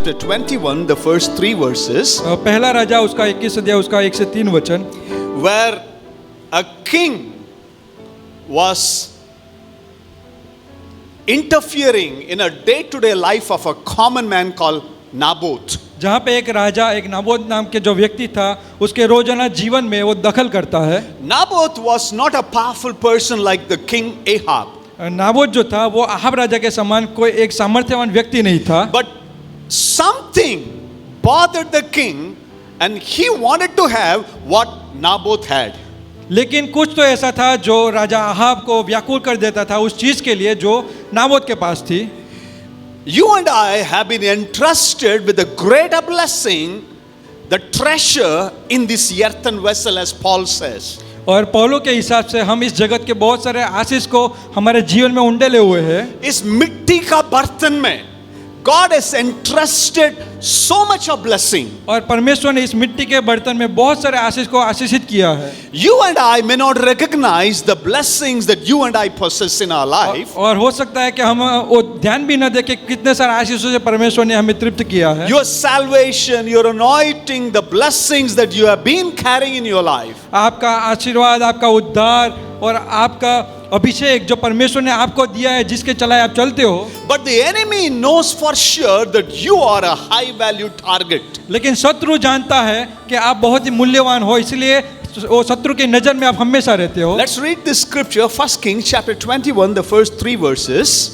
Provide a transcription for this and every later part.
chapter 21, the first 3 verses, पहला राजा उसका 21 अध्याय उसका 1 से 3 वचन, where a king was interfering in a day-to-day life of a common man called Naboth. जहाँ पे एक राजा एक नाबोत नाम के जो व्यक्ति था उसके रोजाना जीवन में वो दखल करता है। Naboth was not a powerful person like the king Ahab, Naboth जो था वो अहाब राजा के समान कोई एक सामर्थ्यवान व्यक्ति नहीं था, but something bothered the king and he wanted to have what Naboth had. लेकिन कुछ तो ऐसा था जो राजा अहाब को व्याकुल कर देता था उस चीज के लिए जो नाबोत के पास थी। You and I have been entrusted with a greater blessing, the treasure in this earthen vessel, as Paul says. और पौलो के हिसाब से हम इस जगत के बहुत सारे आशीष को हमारे जीवन में उंडेले हुए हैं। इस मिट्टी का बर्तन में God has entrusted so much of blessing. और परमेश्वर ने इस मिट्टी के बर्तन में बहुत सारे आशीष को आशीषित किया है। You and I may not recognize the blessings that you and I possess in our life. और हो सकता है कि हम वो ध्यान भी न दें कि कितने सारे आशीषों से परमेश्वर ने हमें तृप्त किया है। Your salvation, your anointing, the blessings that you have been carrying in your life. आपका आशीर्वाद, आपका उद्धार और आपका अभिषेक जो परमेश्वर ने आपको दिया है जिसके चलाए आप चलते हो। But the enemy knows for sure that you are a high value target. लेकिन शत्रु जानता है कि आप बहुत ही मूल्यवान हो, इसलिए वो शत्रु की नजर में आप हमेशा रहते हो। Let's read this scripture, 1 Kings chapter 21, the first 3 verses.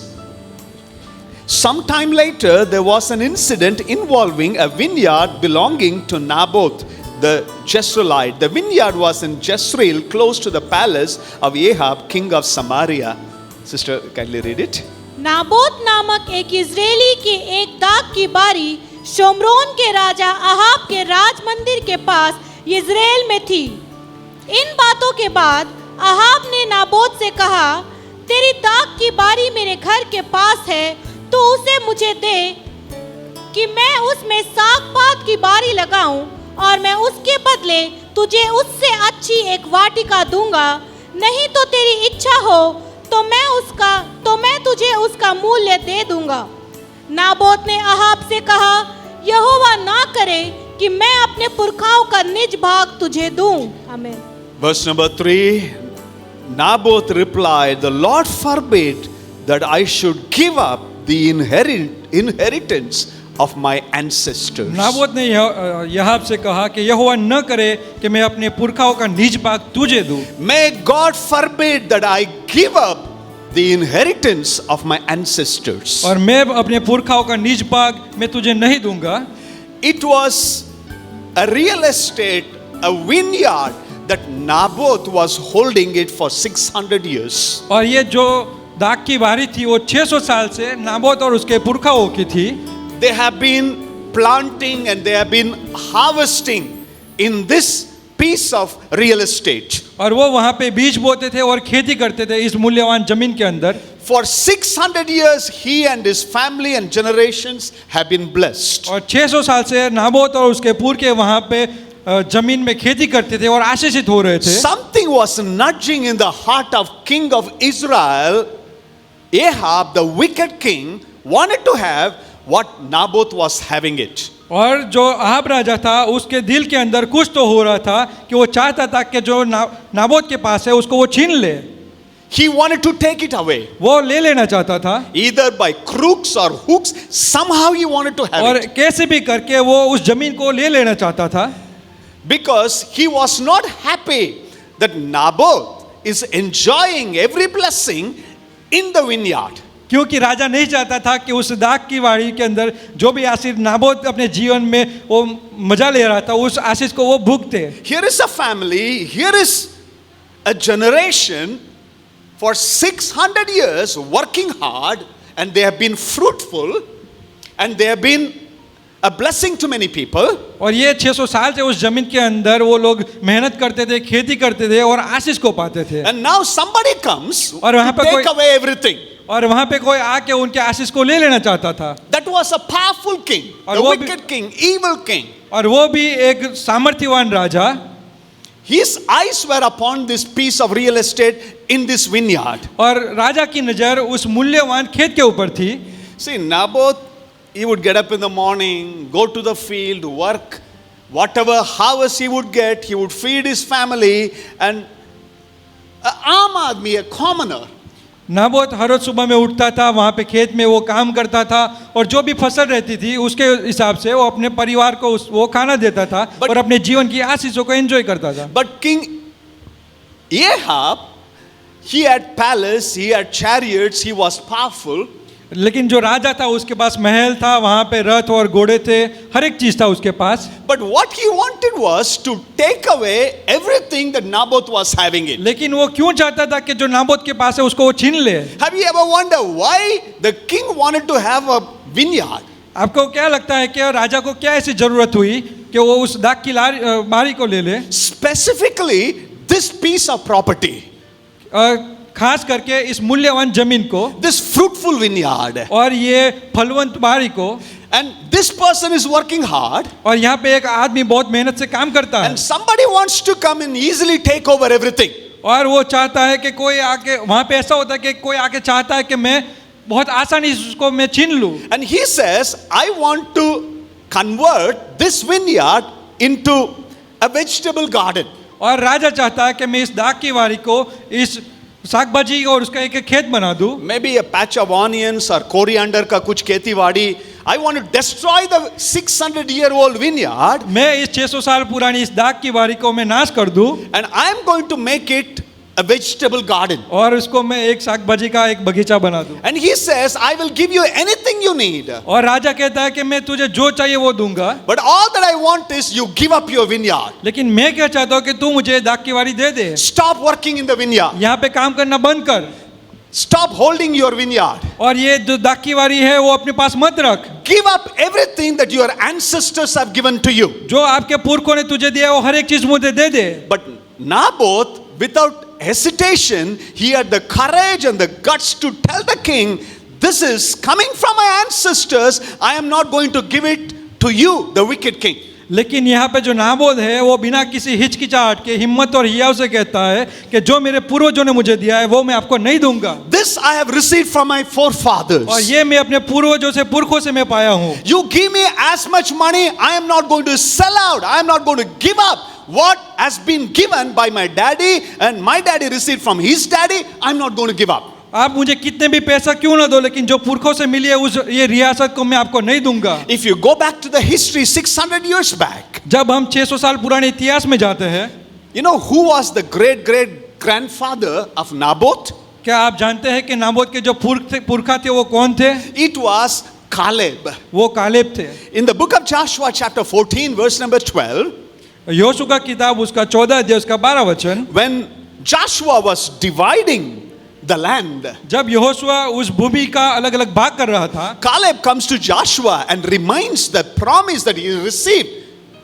Sometime later, there was an incident involving a vineyard belonging to Naboth the Jezreelite. The vineyard was in Jezreel, close to the palace of Ahab, king of Samaria. Sister, kindly read it. Naboth नामक एक Israeli की एक दाख की बारी Shomron के राजा Ahab के राज मंदिर के पास इजराइल में थी। इन बातों के बाद अहाब ने नाबोत से कहा, तेरी दाख की बारी मेरे घर के पास है, तो उसे मुझे दे कि मैं उसमें साग पात की बारी लगाऊं और मैं उसके बदले तुझे उससे अच्छी एक वाटिका दूंगा। नहीं तो तेरी इच्छा हो तो मैं तुझे उसका मूल्य दे दूंगा। नाबोत ने अहाब से कहा, यहोवा ना करे कि मैं अपने पुरखाओं का निज भाग तुझे दूं। आमीन। Verse number 3, Naboth replied, the Lord forbid that I should give up the inheritance of my ancestors. Naboth ने यहाब से कहा कि यहोवा न करे कि मैं अपने पुरखाओं का निज भाग तुझे दूं। May God forbid that I give up the inheritance of my ancestors. और मैं अपने पुरखाओं का निज भाग मैं तुझे नहीं दूंगा। It was a real estate, a vineyard that Naboth was holding it for 600 years. और ये जो दाख की बारी थी वो 600 साल से नाबोत और उसके पुरखाओं की थी। They have been planting and they have been harvesting in this piece of real estate. और वो वहाँ पे बीज बोते थे और खेती करते थे इस मूल्यवान जमीन के अंदर। For 600 years, he and his family and generations have been blessed. और 600 साल से नाबोत और उसके पुरखे वहाँ पे जमीन में खेती करते थे और आशीषित हो रहे थे। Something was nudging in the heart of king of Israel. Ahab, the wicked king, wanted to have what Naboth was having it. और जो अहाब राजा था उसके दिल के अंदर कुछ तो हो रहा था कि वो चाहता था कि जो नाबोत के पास है उसको वो छीन ले। He wanted to take it away. वो ले लेना चाहता था। Either by crooks or hooks, somehow he wanted to have और it. कैसे भी करके वो उस जमीन को ले लेना चाहता था। Because he was not happy that Naboth is enjoying every blessing in the vineyard. क्योंकि राजा नहीं चाहता था कि उस दाख की वाड़ी के अंदर जो भी आशीष नाबोत अपने जीवन में वो मजा ले रहा था उस आशीष को वो भुगते। Here is a family, here is a generation for 600 years working hard, and they have been fruitful and they have been a blessing to many people. और ये 600 साल से उस जमीन के अंदर वो लोग मेहनत करते थे, खेती करते थे और आशीष को पाते थे। And now somebody comes और वहाँ to पे take away everything. और वहाँ पे कोई आके उनके आशीष को ले लेना चाहता था। That was a powerful king, और the वो भी- wicked king, evil king. और वो भी एक सामर्थ्यवान राजा। His eyes were upon this piece of real estate in this vineyard. और राजा की नजर उस मूल्यवान खेत के ऊपर थी। See, Naboth he would get up in the morning, go to the field, work, whatever harvest he would get, he would feed his family, and an aam aadmi, a commoner, Naboth हर रोज सुबह में उठता था, वहाँ पे खेत में वो काम करता था और जो भी फसल रहती थी उसके हिसाब से वो अपने परिवार को वो खाना देता था और अपने जीवन की आशीषों को एंजॉय करता था। but King Ahab, he had palace, he had chariots, he was powerful. लेकिन जो राजा था उसके पास महल था, वहाँ पे रथ और घोड़े थे, हर एक चीज था उसके पास। But what he wanted was to take away everything that Naboth was having it. लेकिन वो क्यों चाहता था कि जो नाबोत के पास है उसको वो छीन ले? Have you ever wondered why the king wanted to have a vineyard? आपको क्या लगता है कि राजा को क्या ऐसी जरूरत हुई कि वो उस दाख की बारी को ले ले? Specifically, this piece of property, खास करके इस मूल्यवान जमीन को, this fruitful vineyard. और ये फलवंत बारी को, And this person is working hard. और यहाँ पे एक आदमी बहुत मेहनत से काम करता है And somebody wants to come and easily take over everything. और वो चाहता है कि कोई आके, वहाँ पे ऐसा होता है कि कोई आके चाहता है कि मैं बहुत आसानी से उसको मैं छीन लूँ। And he says, I want to convert this vineyard into a vegetable garden. और राजा चाहता है कि मैं इस दाख की बारी को इस साग भाजी और उसका एक खेत बना दूं। Maybe a patch of onions or coriander का कुछ खेती बाड़ी. I want to destroy the 600-year-old vineyard. मैं इस 600 साल पुरानी इस दाख की बारी को मैं नाश कर दूं And I am going to make it a vegetable garden. और उसको मैं एक साग भाजी का एक बगीचा बना दूं। And he says, I will give you anything you need. और राजा कहता है कि मैं तुझे जो चाहिए वो दूंगा, But all that I want is you give up your vineyard. लेकिन मैं क्या चाहता हूँ कि तू मुझे दाख की बारी दे दे। Stop working in the vineyard. यहाँ पे काम करना बंद कर Stop holding your vineyard. और ये जो दाख की बारी है वो अपने पास मत रख। Give up everything that your ancestors have given to you. जो आपके पुरखों ने तुझे दिया वो हर एक चीज मुझे दे दे। But Naboth, without hesitation, he had the courage and the guts to tell the king, this is coming from my ancestors. I am not going to give it to you, the wicked king. लेकिन यहाँ पे जो नाबोद है वो बिना किसी हिचकिचाहट के हिम्मत और हियाव से कहता है कि जो मेरे पूर्वजों ने मुझे दिया है वो मैं आपको नहीं दूंगा। This I have received from my forefathers. और ये मैं अपने पूर्वजों से पुरखों से मैं पाया हूँ। You give me as much money, I am not going to sell out. I am not going to give up what has been given by my daddy and my daddy received from his daddy. I am not going to give up. आप मुझे कितने भी पैसा क्यों ना दो, लेकिन जो पुरखों से मिली है उस ये रियासत को मैं आपको नहीं दूंगा। If you go back to the history 600 years back, जब हम 600 साल पुराने इतिहास में जाते हैं, you know who was the great great grandfather of Naboth? क्या आप जानते हैं कि नाबोद के जो पुरखा थे वो कौन थे? It was Caleb. वो कालेब थे। In the book of Joshua chapter 14 verse number 12, Yhoshu का किताब उसका 14 अध्याय उसका 12 वचन, when Joshua was dividing the land, जब यहोशुआ उस भूमि का अलग अलग भाग कर रहा था, Caleb comes to Joshua and reminds the promise that he received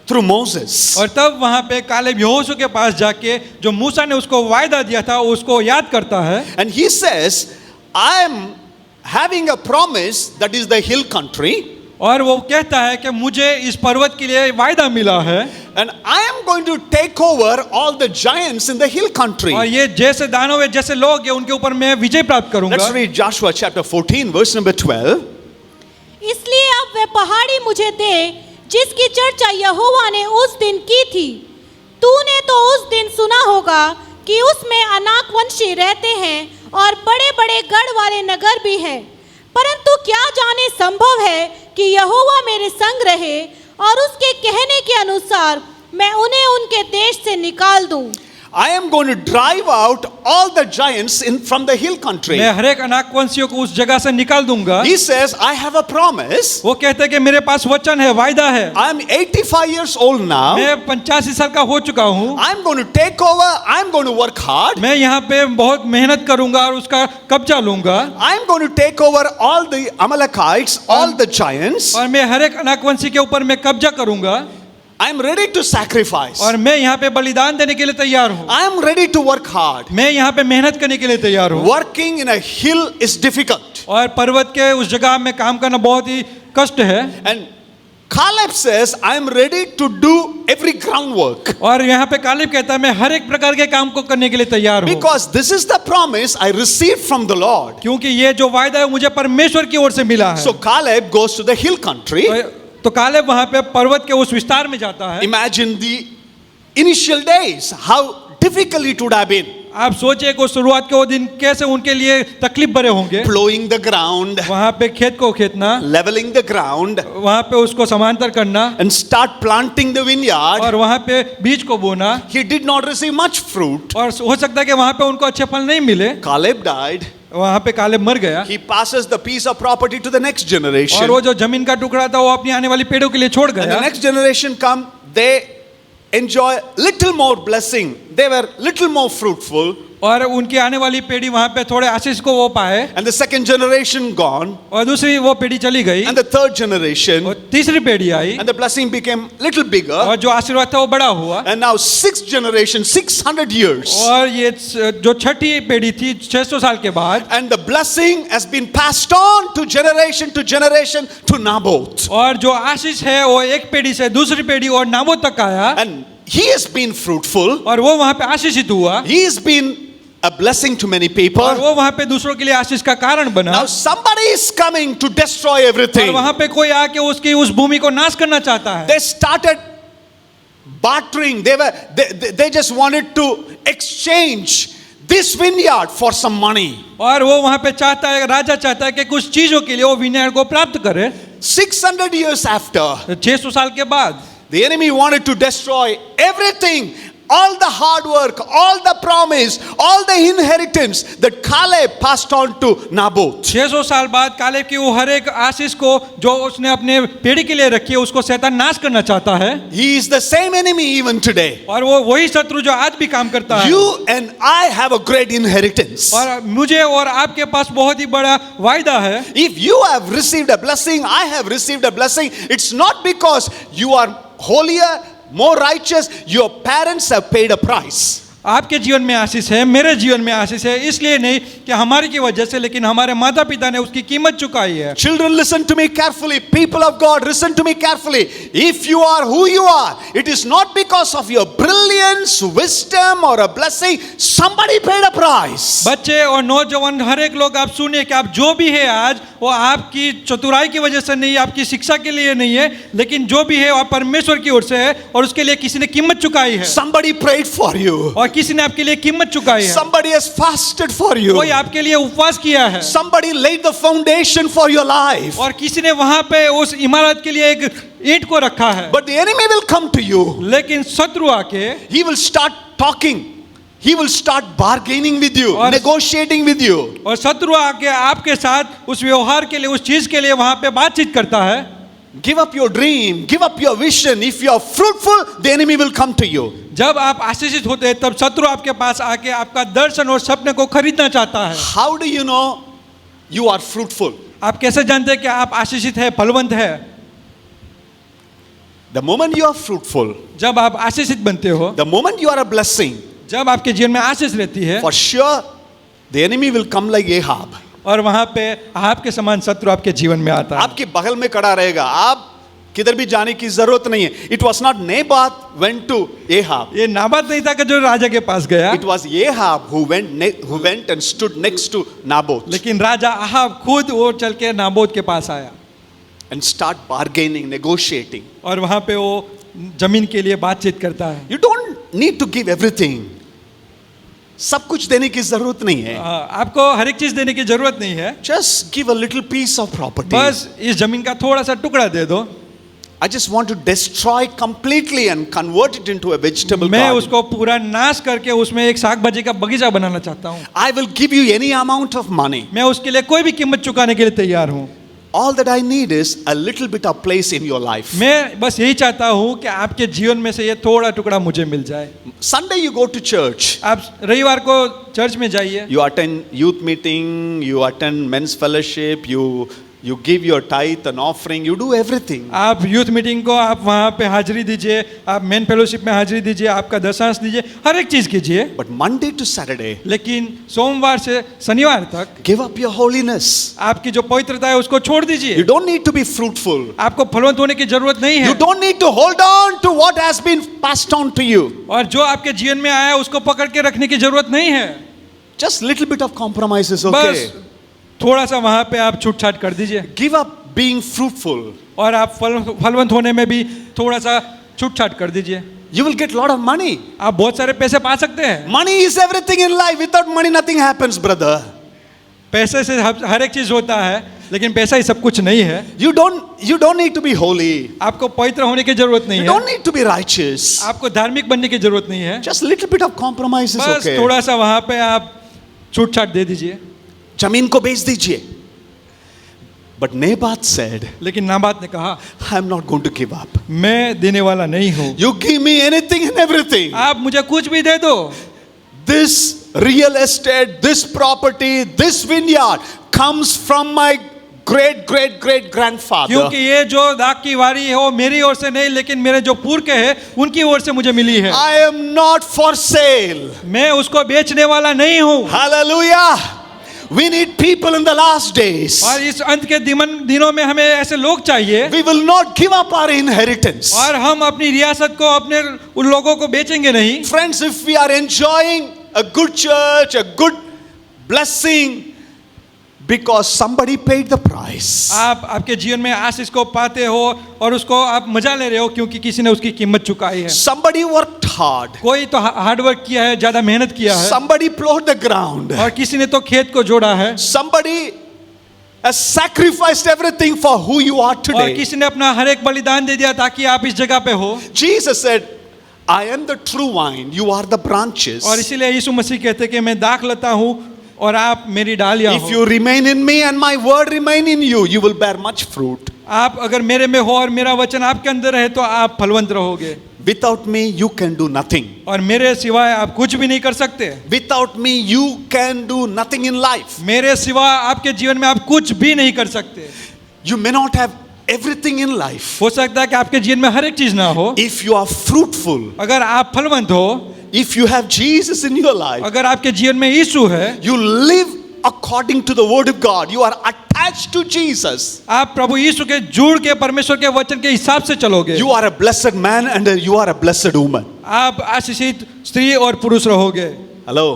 through Moses. और तब वहां पे कालेब यहोशू के पास जाके जो मूसा ने उसको वायदा दिया था उसको याद करता है। And he says, I am having a promise that is the hill country. और वो कहता है कि मुझे इस पर्वत के लिए वायदा मिला है And I am going to take over all the giants in the hill country. और ये जैसे दानव है, जैसे लोग हैं, उनके ऊपर मैं विजय प्राप्त करूंगा। Let's read Joshua chapter 14 verse number 12. इसलिए अब वह पहाड़ी मुझे दे जिसकी चर्चा यहोवा ने उस दिन की थी। तूने तो उस दिन सुना होगा कि उसमें अनाक वंशी रहते हैं और बड़े बड़े गढ़ वाले नगर भी हैं। परंतु क्या जाने संभव है कि यहोवा मेरे संग रहे और उसके कहने के अनुसार मैं उन्हें उनके देश से निकाल दूं। I am going to drive out all the giants from the hill country. मैं हर एक अनाक वंशियों को उस जगह से निकाल दूंगा। He says, I have a promise. वो कहते हैं कि मेरे पास वचन है, वायदा है। I am 85 years old now. मैं 85 साल का हो चुका हूँ। I am going to take over. I am going to work hard. मैं यहाँ पे बहुत मेहनत करूंगा और उसका कब्जा लूंगा। I am going to take over all the Amalekites, all the giants. और मैं हर एक अनाक वंशी के ऊपर मैं कब्जा करूंगा। I am ready to sacrifice. और मैं यहाँ पे बलिदान देने के लिए तैयार हूँ। I am ready to work hard. मैं यहाँ पे मेहनत करने के लिए तैयार हूँ। Working in a hill is difficult. और पर्वत के उस जगह में काम करना बहुत ही कष्ट है। And Caleb says, I am ready to do every groundwork. और यहाँ पे कालेब कहता है मैं हर एक प्रकार के काम को करने के लिए तैयार हूँ, Because this is the promise I received from the Lord. क्योंकि ये जो वायदा है मुझे परमेश्वर की ओर से मिला है। So Caleb goes to the hill country. तो कालेब वहाँ पे पर्वत के उस विस्तार में जाता है। Imagine the initial days, how difficult it would have been. आप सोचिए कि शुरुआत के वो दिन कैसे उनके लिए तकलीफ भरे होंगे। Plowing the ground, वहाँ पे खेत को खेतना, leveling the ground, वहाँ पे उसको समांतर करना and start planting the vineyard. और वहाँ पे बीज को बोना, He did not receive much fruit. और हो सकता है कि वहाँ पे उनको अच्छे फल नहीं मिले। Caleb died. वहाँ पे कालेब मर गया He passes the piece of property to the next generation. और वो जो जमीन का टुकड़ा था वो अपनी आने वाली पीढ़ियों के लिए छोड़ And the गया। next generation come, they enjoy little more blessing. They were little more fruitful. और उनकी आने वाली पीढ़ी वहाँ पे थोड़े आशीष को वो पाए, And the second generation gone. और दूसरी वो पीढ़ी चली गई, And the third generation. और तीसरी पीढ़ी आई, And the blessing became little bigger. और जो आशीर्वाद था वो बड़ा हुआ। And now sixth generation, 600 years. और ये जो छठी पीढ़ी थी 600 साल के बाद, And the blessing has been passed on to generation to Naboth. और जो आशीष है वो एक पीढ़ी से दूसरी पीढ़ी और नाबोत तक आया, And he has been fruitful. और वो वहाँ पे आशीषित हुआ, He has been a blessing to many people. और वो वहाँ पे दूसरों के लिए आशीष का कारण बना। Now somebody is coming to destroy और everything. वहाँ पे कोई आके उसकी उस भूमि को नाश करना चाहता है। They started bartering. They just wanted to exchange this vineyard for some money. और वो वहाँ पे चाहता है, राजा चाहता है कि कुछ चीजों के लिए वो विनयार्ड को प्राप्त करे। 600 years after, 600 साल के बाद the enemy wanted to destroy everything. All the hard work, all the promise, all the inheritance that Caleb passed on to Naboth. 600 साल बाद कालेब की वो हर एक आशीष को जो उसने अपने पीढ़ी के लिए रखी है उसको शैतान नाश करना चाहता है। He is the same enemy even today. और वो वही शत्रु जो आज भी काम करता है। You and I have a great inheritance. और मुझे और आपके पास बहुत ही बड़ा वायदा है। If you have received a blessing, I have received a blessing, it's not because you are holier, more righteous, your parents have paid a price. आपके जीवन में आशीष है, मेरे जीवन में आशीष है, इसलिए नहीं कि हमारी की वजह से, लेकिन हमारे माता पिता ने उसकी कीमत चुकाई है। Children, listen to me carefully. People of God, listen to me carefully. If you are who you are, it is not because of your brilliance, wisdom or a blessing. Somebody paid a price. बच्चे और नौजवान हर एक लोग आप सुनिए कि आप जो भी है आज वो आपकी चतुराई की वजह से नहीं, आपकी शिक्षा के लिए नहीं है, लेकिन जो भी है वो परमेश्वर की ओर से है और उसके लिए किसी ने कीमत चुकाई है। Somebody prayed for you. और किसी ने आपके लिए कीमत चुकाई है। Somebody has fasted for you. कोई आपके लिए उपवास किया है। Somebody laid the foundation for your life. और किसी ने वहां पे उस इमारत के लिए एक ईंट को रखा है। But the enemy will come to you. लेकिन शत्रु आके He will start talking. He will start bargaining with you, और negotiating with you. और शत्रु आके आपके साथ उस व्यवहार के लिए, उस चीज के लिए वहां पे बातचीत करता है। Give up your dream, give up your vision. If you are fruitful, the enemy will come to you. जब आप आशीषित होते हैं तब शत्रु आपके पास आके आपका दर्शन और सपने को खरीदना चाहता है। How do you know you are fruitful? आप कैसे जानते हैं कि आप आशीषित है, फलवंत है? The moment you are fruitful, जब आप आशीषित बनते हो, the moment you are a blessing, जब आपके जीवन में आशीष रहती है, for sure the enemy will come like Ahab. और वहां पे आपके समान शत्रु आपके जीवन में आता है। आपके बगल में खड़ा रहेगा, आप किधर भी जाने की जरूरत नहीं है। It was not Naboth went to Ahab. ये नाबात नहीं था कि जो राजा के पास गया, It was Ahab who went and stood next to Naboth लेकिन राजा अहाब खुद वो चल के नाबोत के पास आया and start bargaining, negotiating. और वहां पे वो जमीन के लिए बातचीत करता है। You don't need to give everything. सब कुछ देने की जरूरत नहीं है। आपको हर एक चीज देने की जरूरत नहीं है, Just give a little piece of property. बस इस जमीन का थोड़ा सा टुकड़ा दे दो। I just want to destroy it completely and convert it into a vegetable मैं garden. उसको पूरा नाश करके उसमें एक साग भाजी का बगीचा बनाना चाहता हूँ। I will give you any amount of money. मैं उसके लिए कोई भी कीमत चुकाने के लिए तैयार हूँ। All that I need is a little bit of place in your life. मैं बस यही चाहता हूँ कि आपके जीवन में से ये थोड़ा टुकड़ा मुझे मिल जाए। Sunday you go to church. आप रविवार को चर्च में जाइए, You attend youth meeting, you attend men's fellowship, You give your tithe and offering, you do everything. आप यूथ मीटिंग को आप वहाँ पे हाजिरी दीजिए, आप मेन फेलोशिप में हाजिरी दीजिए, आपका दशांश दीजिए, हर एक चीज कीजिए। But Monday to Saturday, लेकिन सोमवार से शनिवार तक give up your holiness. आपकी जो पवित्रता है उसको छोड़ You दीजिए। don't need to be fruitful. आपको फलवंत होने की जरूरत नहीं You है, don't need to hold on to what has been passed on to you. और जो आपके जीवन में आया उसको पकड़ के रखने की जरूरत नहीं है। Just little bit of compromise is बस okay. थोड़ा सा वहाँ पे आप छूट छाट कर दीजिए, Give up being fruitful. और आप फलवंत होने में भी थोड़ा सा छूट छाट कर दीजिए। You will get lot of money. आप बहुत सारे पैसे पा सकते हैं। Money is everything in life. Without money, nothing happens, brother. पैसे से हर एक चीज होता है, लेकिन पैसा ही सब कुछ नहीं है। You don't need to be holy. आपको पवित्र होने की जरूरत नहीं You है, don't need to be righteous. आपको धार्मिक बनने की जरूरत नहीं है। Just little bit of compromise is बस okay. थोड़ा सा वहाँ पे आप छूट छाट दे दीजिए। जमीन को बेच दीजिए. But Naboth said, लेकिन नाबात ने कहा, I'm not going to give up. मैं देने वाला नहीं हूँ, You give me anything and everything. आप मुझे कुछ भी दे दो। This real estate, this property, this vineyard comes from my great grandfather. क्योंकि ये जो दाग की वारी है वो मेरी ओर से नहीं, लेकिन मेरे जो पुरखे हैं उनकी ओर से मुझे मिली है। I am not for sale. मैं उसको बेचने वाला नहीं हूँ। Hallelujah. We need people in the last days. और इस अंत के दिनों में हमें ऐसे लोग चाहिए, We will not give up our inheritance. और हम अपनी रियासत को अपने उन लोगों को बेचेंगे नहीं। Friends, if we are enjoying a good church, a good blessing, because somebody paid the price. आप आपके जीवन में आशीष को पाते हो और उसको आप मजा ले रहे हो क्योंकि किसी ने उसकी कीमत चुकाई है। Somebody worked hard. कोई तो हार्ड वर्क किया है, ज्यादा मेहनत किया है, Somebody plowed the ground. और किसी ने तो खेत को जोड़ा है, Somebody has sacrificed everything for who you are और today. किसी ने अपना हर एक बलिदान दे दिया ताकि आप इस जगह पे हो। Jesus said, I am the true vine, you are the branches. और इसीलिए यीशु मसीह कहते हैं कि मैं दाख लता हूँ और आप मेरी डालियां If हो। you remain in me and my word remain in you, you will bear much fruit. आप अगर मेरे में हो और मेरा वचन आपके अंदर है तो आप फलवंत रहोगे। Without me, you can do nothing. और मेरे सिवाय आप कुछ भी नहीं कर सकते। Without me, you can do nothing in life. मेरे सिवाय आपके जीवन में आप कुछ भी नहीं कर सकते। You may not have everything in life. हो सकता है कि आपके जीवन में हर एक चीज ना हो। If you are fruitful, अगर आप फलवंत हो, if you have Jesus in your life, अगर आपके जीवन में यीशु है, you live according to the word of God. You are attached to Jesus. आप प्रभु यीशु के जुड़ के परमेश्वर के वचन के हिसाब से चलोगे। You are a blessed man and you are a blessed woman. आप आशीषित स्त्री और पुरुष रहोगे। Hello.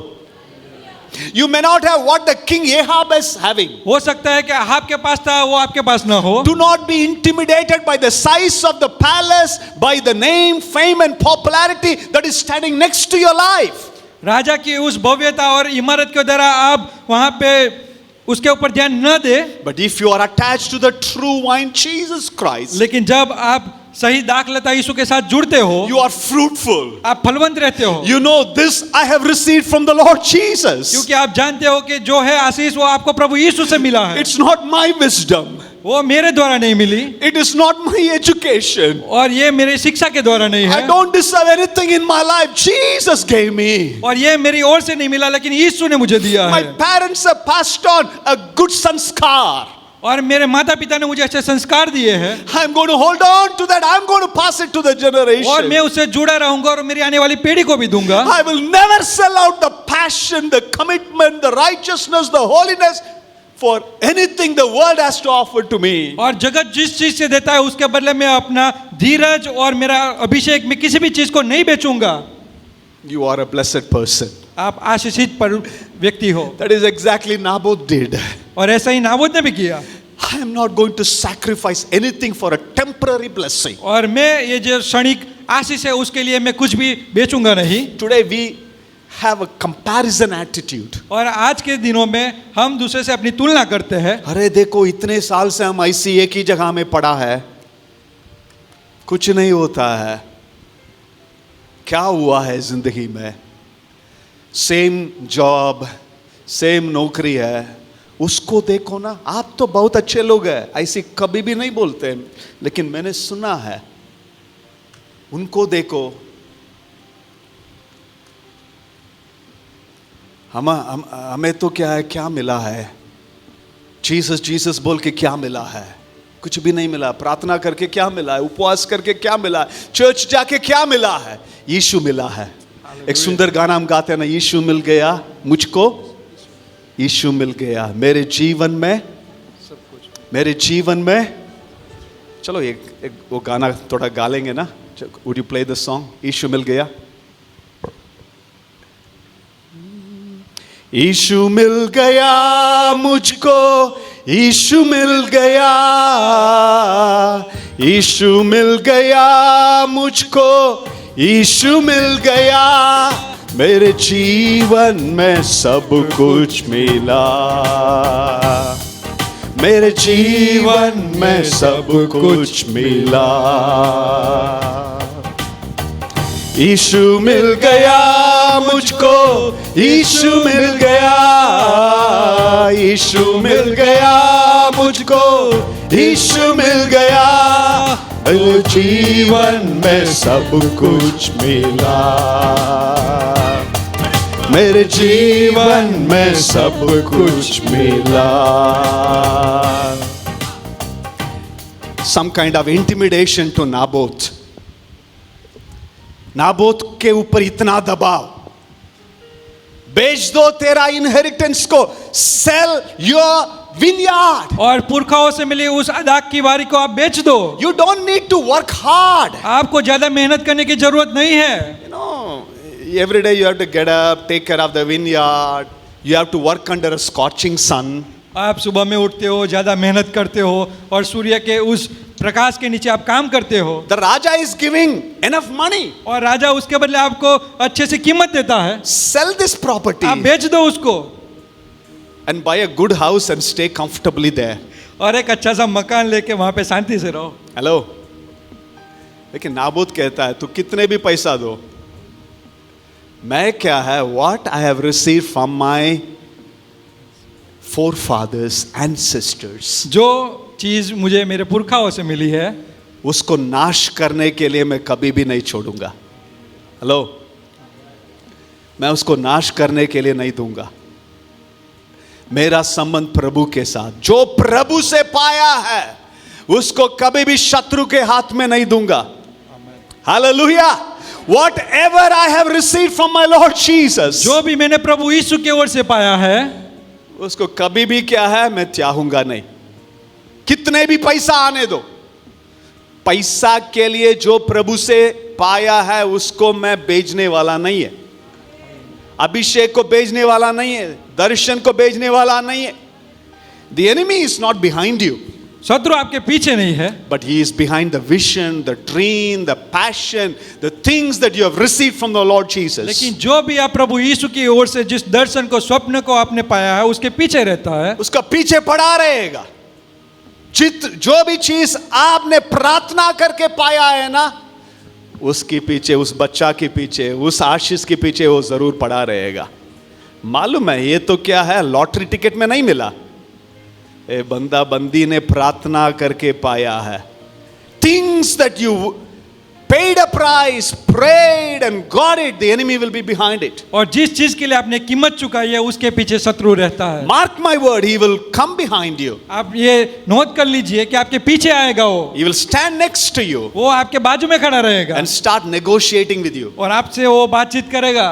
You may not have what the king Ahab is having. हो सकता है कि आपके पास था वो आपके पास ना हो। Do not be intimidated by the size of the palace, by the name, fame and popularity that is standing next to your life. राजा की उस भव्यता और इमारत के द्वारा आप वहां पे उसके ऊपर ध्यान न दे, But if you are attached to the true vine, Jesus Christ, लेकिन जब आप सही दाखलता यीशु के साथ जुड़ते हो, you are fruitful. आप फलवंत रहते हो। You know, this I have received from the Lord Jesus. क्योंकि आप जानते हो कि जो है आशीष वो आपको प्रभु यीशु से मिला है। It's not my wisdom. वो मेरे द्वारा नहीं मिली, It is not my education. और ये मेरी शिक्षा के द्वारा नहीं I है, don't deserve anything in my life. Jesus gave me. और ये मेरी ओर से नहीं मिला, लेकिन यीशु ने मुझे दिया My है। parents have passed on a good sanskar. और मेरे माता पिता ने मुझे अच्छे संस्कार दिए हैं, I'm going to hold on to that. I'm going to pass it to the और generation. मैं उससे जुड़ा रहूंगा और मेरी आने वाली पीढ़ी को भी दूंगा। I will never sell out the passion, the commitment, the righteousness, the holiness for anything the world has to offer to me. और जगत जिस चीज से देता है उसके बदले में अपना धीरज और मेरा अभिषेक में किसी भी चीज को नहीं बेचूंगा। You are a blessed person. आप आशीषित व्यक्ति हो, That is exactly Naboth did. और ऐसा ही नाबोद ने भी किया। I am not going to sacrifice anything for a temporary blessing. और मैं ये जो क्षणिक आशीष है उसके लिए मैं कुछ भी बेचूंगा नहीं। Today we have a comparison attitude. और आज के दिनों में हम दूसरे से अपनी तुलना करते हैं। अरे देखो, इतने साल से हम ऐसी एक ही जगह में पड़ा है, कुछ नहीं होता है, क्या हुआ है जिंदगी में? सेम जॉब, सेम नौकरी है, उसको देखो ना। आप तो बहुत अच्छे लोग हैं, ऐसे कभी भी नहीं बोलते, लेकिन मैंने सुना है, उनको देखो। हमें तो क्या है, क्या मिला है? जीसस जीसस बोल के क्या मिला है? कुछ भी नहीं मिला। प्रार्थना करके क्या मिला है? उपवास करके क्या मिला है? चर्च जाके क्या मिला है? यीशु मिला है। एक सुंदर गाना हम गाते हैं ना, यीशु मिल गया मुझको, यीशु मिल गया मेरे जीवन में, मेरे जीवन में। चलो एक वो गाना थोड़ा गा लेंगे ना। Would you play the song? यीशु मिल गया। यीशु मिल गया मुझको, यीशु मिल गया, यीशु मिल गया मुझको, यीशु मिल गया मेरे जीवन में सब कुछ मिला, मेरे जीवन में सब कुछ मिला। यीशु मिल गया मुझको, यीशु मिल गया, यीशु मिल गया मुझको, यीशु मिल गया मेरे जीवन में सब कुछ मिला, मेरे जीवन में सब कुछ मिला। Some kind of intimidation to Naboth. Naboth के ऊपर इतना दबाव, बेच दो तेरा इनहेरिटेंस को, सेल योर विनयार्ड, और पुरखाओं से मिली उस अदाक की वारी को आप बेच दो। You don't need to work hard, आपको ज्यादा मेहनत करने की जरूरत नहीं है। You know every day you have to get up, take care of the vineyard, you have to work under a scorching sun. आप सुबह में उठते हो, ज्यादा मेहनत करते हो और सूर्य के उस प्रकाश के नीचे आप काम करते हो। The Raja is giving enough money, और राजा उसके बदले आपको अच्छे से कीमत देता है। सेल दिस प्रॉपर्टी, आप बेच दो उसको and buy a good house and stay comfortably there, और एक अच्छा सा मकान लेके वहां पे शांति से रहो। हेलो, लेकिन नाबोत कहता है तू कितने भी पैसा दो, मैं क्या है, what I have received from my forefathers, ancestors, जो चीज मुझे मेरे पुरखाओं से मिली है उसको नाश करने के लिए मैं कभी भी नहीं छोड़ूंगा। हेलो, मैं उसको नाश करने के लिए नहीं दूंगा। मेरा संबंध प्रभु के साथ, जो प्रभु से पाया है उसको कभी भी शत्रु के हाथ में नहीं दूंगा। Hallelujah. Whatever I have received from my Lord Jesus, जो भी मैंने प्रभु यीशु की ओर से पाया है उसको कभी भी क्या है, मैं चाहूंगा नहीं। कितने भी पैसा आने दो, पैसा के लिए जो प्रभु से पाया है उसको मैं बेचने वाला नहीं है, अभिषेक को बेचने वाला नहीं है, दर्शन को बेचने वाला नहीं है। The enemy is not behind you, शत्रु आपके पीछे नहीं है, but he is behind the vision, the dream, the passion, the things that you have received from the Lord Jesus. लेकिन जो भी आप प्रभु यीशु की ओर से जिस दर्शन को, स्वप्न को आपने पाया है उसके पीछे रहता है, उसका पीछे पड़ा रहेगा। जो भी चीज आपने प्रार्थना करके पाया है ना, उसके पीछे, उस बच्चा के पीछे, उस आशीष के पीछे वो जरूर पड़ा रहेगा। मालूम है, ये तो क्या है, लॉटरी टिकट में नहीं मिला, ए बंदा बंदी ने प्रार्थना करके पाया है। Things that you paid a price, prayed and got it, the enemy will be behind it. और जिस चीज के लिए आपने कीमत चुकाई है उसके पीछे शत्रु रहता है। Mark my word, he will come behind you. आप ये नोट कर लीजिए कि आपके पीछे आएगा वो, he will stand next to you, वो आपके बाजू में खड़ा रहेगा and start negotiating with you, और आपसे वो बातचीत करेगा।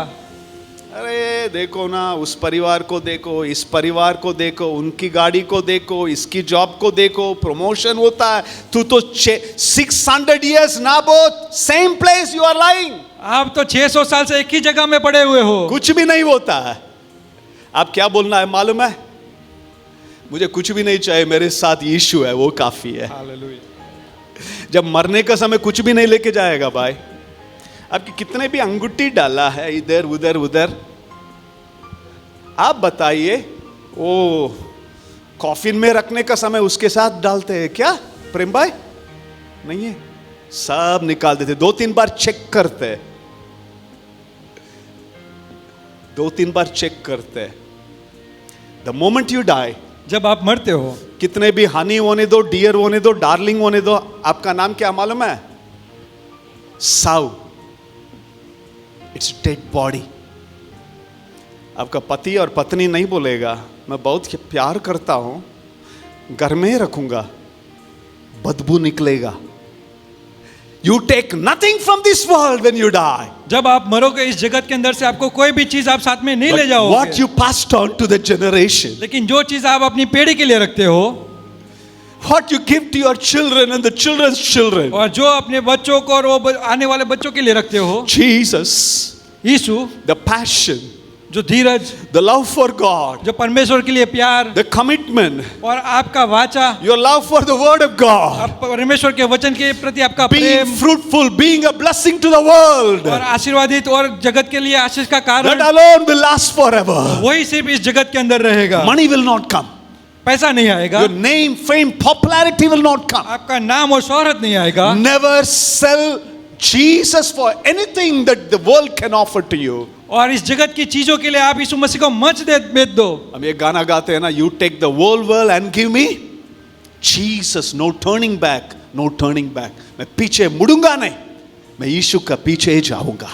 अरे देखो ना, उस परिवार को देखो, इस परिवार को देखो, उनकी गाड़ी को देखो, इसकी जॉब को देखो, प्रमोशन होता है, तू तो 600 years नाबोत, same place you are lying. आप तो 600 साल से एक ही जगह में पड़े हुए हो, कुछ भी नहीं होता है। आप क्या बोलना है मालूम है, मुझे कुछ भी नहीं चाहिए, मेरे साथ यीशु है, वो काफी है। जब मरने का समय कुछ भी नहीं लेके जाएगा भाई। आपकी कितने भी अंगूठी डाला है इधर उधर उधर, आप बताइए, वो कॉफिन में रखने का समय उसके साथ डालते हैं क्या प्रेम भाई? नहीं है, सब निकाल देते, 2-3 बार चेक करते, 2-3 बार चेक करते। द मोमेंट यू डाई, जब आप मरते हो, कितने भी हनी होने दो, डियर होने दो, डार्लिंग होने दो, आपका नाम क्या मालूम है? साउ। It's dead body. आपका पति और पत्नी नहीं बोलेगा मैं बहुत प्यार करता हूं, घर में रखूंगा, बदबू निकलेगा. You take nothing from this world when you die. जब आप मरोगे इस जगत के अंदर से आपको कोई भी चीज आप साथ में नहीं ले But जाओगे. what you passed on to the generation, लेकिन जो चीज आप अपनी पीढ़ी के लिए रखते हो what you give to your children and the children's children, और जो अपने बच्चों को और वो आने वाले बच्चों के लिए रखते हो, Jesus, यीशु, the passion, जो धीरज, the love for God, जो परमेश्वर के लिए प्यार the commitment, और आपका वाचा, your love for the word of God, आप परमेश्वर के वचन के प्रति आपका being Prem fruitful, being a blessing to the world, और आशीर्वादित और जगत के लिए आशीष का that कारण, alone will last forever. वही सिर्फ इस जगत के अंदर रहेगा. Money will not come. पैसा नहीं आएगा, Your name, fame, popularity will not come. आपका नाम और शोहरत नहीं आएगा. Never sell Jesus for anything that the world can offer to you. और इस जगत की चीजों के लिए आप यीशु मसीह को मच दे बेच दो. हम ये गाना गाते हैं ना, you take the whole world and give me Jesus, no turning back, no turning back. मैं पीछे मुड़ूंगा नहीं, मैं यीशु का पीछे ही जाऊंगा.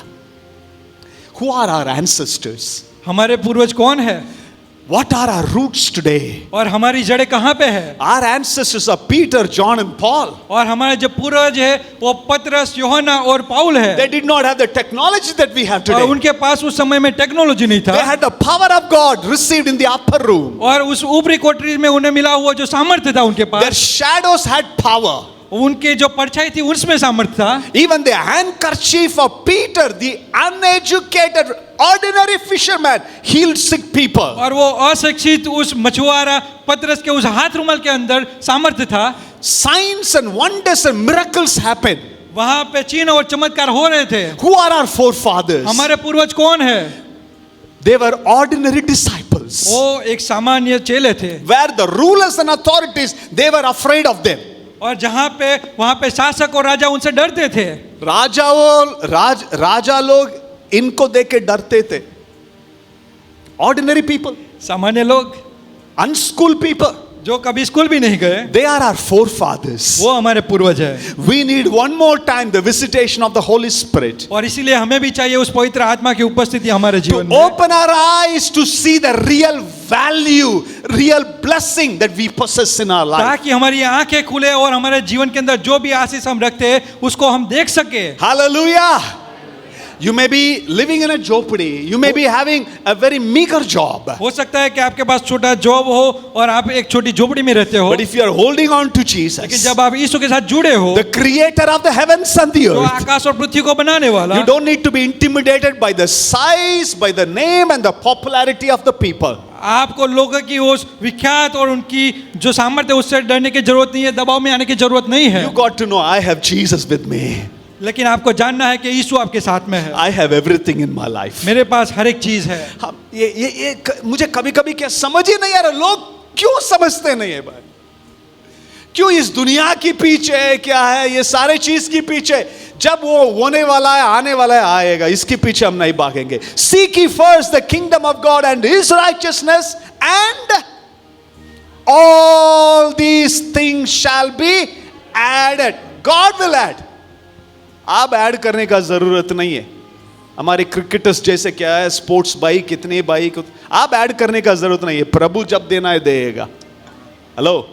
Who are our ancestors? हमारे पूर्वज कौन है What are our roots today? और हमारी जड़ें कहाँ पे है? Our ancestors are Peter, John and Paul. और हमारे जो पूर्वज है वो पतरस, यूहन्ना और पाउल है. They did not have the technology that we have और today. उनके पास उस समय में टेक्नोलॉजी नहीं They था had the power of God received in the upper room. और उस ऊपरी कोठरी में उन्हें मिला हुआ जो सामर्थ्य था उनके Their pass, shadows had power. उनके जो परछाई थी उसमें सामर्थ्य था. Even the handkerchief of Peter, the uneducated, ordinary fisherman, healed sick people. और वो अशिक्षित उस मछुआरा पतरस के उस हाथ रुमाल के अंदर सामर्थ्य था. Signs and wonders and miracles happen. वहां पे चिन्ह और चमत्कार हो रहे थे. Who are our forefathers? हमारे पूर्वज कौन है? They were ordinary disciples. वो एक सामान्य चेले थे. Where the rulers and authorities, they were afraid of them. और जहां पे वहां पे शासक और राजा उनसे डरते थे. राजा लोग इनको देख के डरते थे. Ordinary people, सामान्य लोग unschooled people, जो कभी स्कूल भी नहीं गए, they are our forefathers. वो हमारे पूर्वज है. We need one more time the visitation of the Holy Spirit और इसीलिए हमें भी चाहिए उस पवित्र आत्मा की उपस्थिति हमारे to जीवन में, open our eyes to see the real value, real blessing that we possess in our life. ताकि हमारी आंखें खुले और हमारे जीवन के अंदर जो भी आशीष हम रखते हैं उसको हम देख सके. Hallelujah. You may be living in a jhopadi. You may be having a very meager job. हो सकता है कि आपके पास छोटा जॉब हो और आप एक छोटी झोपड़ी में रहते हो, But if you are holding on to लेकिन Jesus, जब आप यीशु के साथ जुड़े हो, the creator of the heavens and the जो earth, आकाश और पृथ्वी को बनाने वाला, you don't need to be intimidated by the size, by the name and the popularity of the people. आपको लोगों की उस विख्यात और उनकी जो सामर्थ्य है उससे डरने की जरूरत नहीं है, दबाव में आने की जरूरत नहीं है. You got to know I have Jesus with me. लेकिन आपको जानना है कि यीशु आपके साथ में है. I have everything in my life. मेरे पास हर एक चीज है. हम मुझे कभी कभी क्या समझ ही नहीं आ रहा, लोग क्यों समझते नहीं है भाई, क्यों इस दुनिया के पीछे क्या है, ये सारे चीज के पीछे, जब वो होने वाला है, आने वाला है, आएगा, इसके पीछे हम नहीं भागेंगे. Seek ye first the kingdom of God and his righteousness, and all these things shall be added. God will add. आप ऐड करने का जरूरत नहीं है. हमारे क्रिकेटर्स जैसे क्या है, स्पोर्ट्स बाइक, कितने बाइक, आप ऐड करने का जरूरत नहीं है. प्रभु जब देना है देगा. Hello,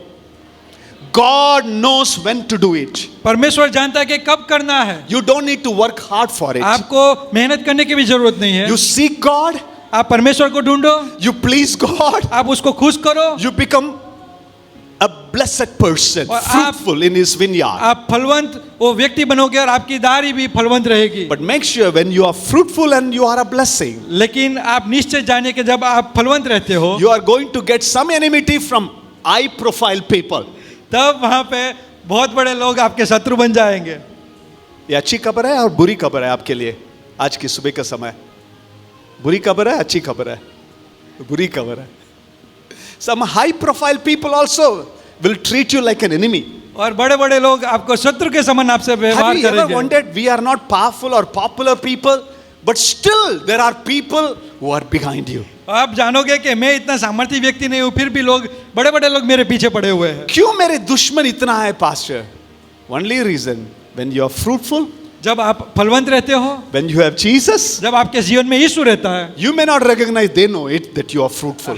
God knows when to do it. परमेश्वर जानता है कि कब करना है. You don't need to work hard for it. आपको मेहनत करने की भी जरूरत नहीं है. You seek God, आप परमेश्वर को ढूंढो, you please God, आप उसको खुश करो, you become a blessed person, और आप- fruitful in his vineyard. आप फलवंत वो व्यक्ति बनोगे और आपकी दारी भी फलवंत रहेगी. But make sure when you are fruitful and you are a blessing, लेकिन आप निश्चय जाने के जब आप फलवंत रहते हो, you are going to get some enmity from high profile people. तब वहां पे बहुत बड़े लोग आपके शत्रु बन जाएंगे. ये अच्छी खबर है और बुरी खबर है आपके लिए आज की सुबह का समय. बुरी खबर है, अच्छी खबर है. बुरी खबर है, some high profile people also will treat you like an enemy. और बड़े बड़े लोग आपको शत्रु के समान आपसे Have व्यवहार you ever करेंगे. wondered, we are not powerful or popular people, but still there are people who are behind you. आप जानोगे कि मैं इतना सामर्थ्य व्यक्ति नहीं हूँ, फिर भी लोग बड़े बड़े लोग मेरे पीछे पड़े हुए हैं. क्यों मेरे दुश्मन इतना है pastor? Only reason, when you are fruitful, जब आप फलवंत रहते हो, when you have Jesus, जब आपके जीवन में यीशु रहता है, you may not recognize, they know it, that you are fruitful.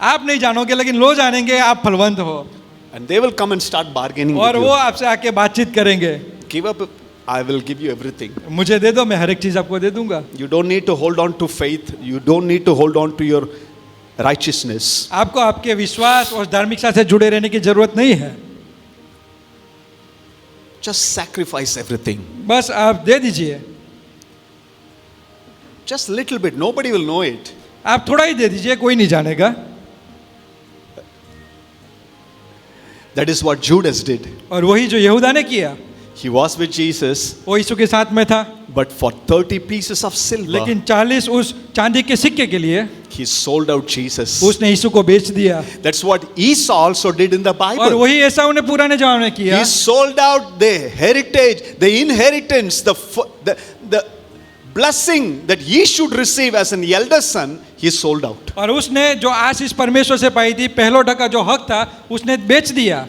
आप नहीं जानोगे लेकिन लोग जानेंगे आप फलवंत हो. And they will come and start bargaining और with वो you. आपसे आके बातचीत करेंगे, Give up, I will give you everything. मुझे दे दो, मैं हर एक चीज आपको दे दूंगा। You don't need to hold on to faith. You don't need to hold on to your righteousness. आपको आपके विश्वास और धार्मिकता से जुड़े रहने की जरूरत नहीं है, Just sacrifice everything. बस आप दे दीजिए, Just little bit. Nobody will know it. आप थोड़ा ही दे दीजिए, कोई नहीं जानेगा। That is what Judas did. और वही जो यहूदा ने किया, He was with Jesus, वो यीशु के साथ में था, but for 30 pieces of silver, लेकिन 40 उस चांदी के सिक्के के लिए he sold out Jesus. उसने यीशु को बेच दिया। That's what Esau also did in the और Bible. वही ऐसा उन्हें पुराने जमाने में किया, He sold out the heritage, the inheritance, the blessing that he should receive as an elder son, he sold out. और उसने जो आशीष परमेश्वर से पाई थी, पहलो टका जो हक था, उसने बेच दिया।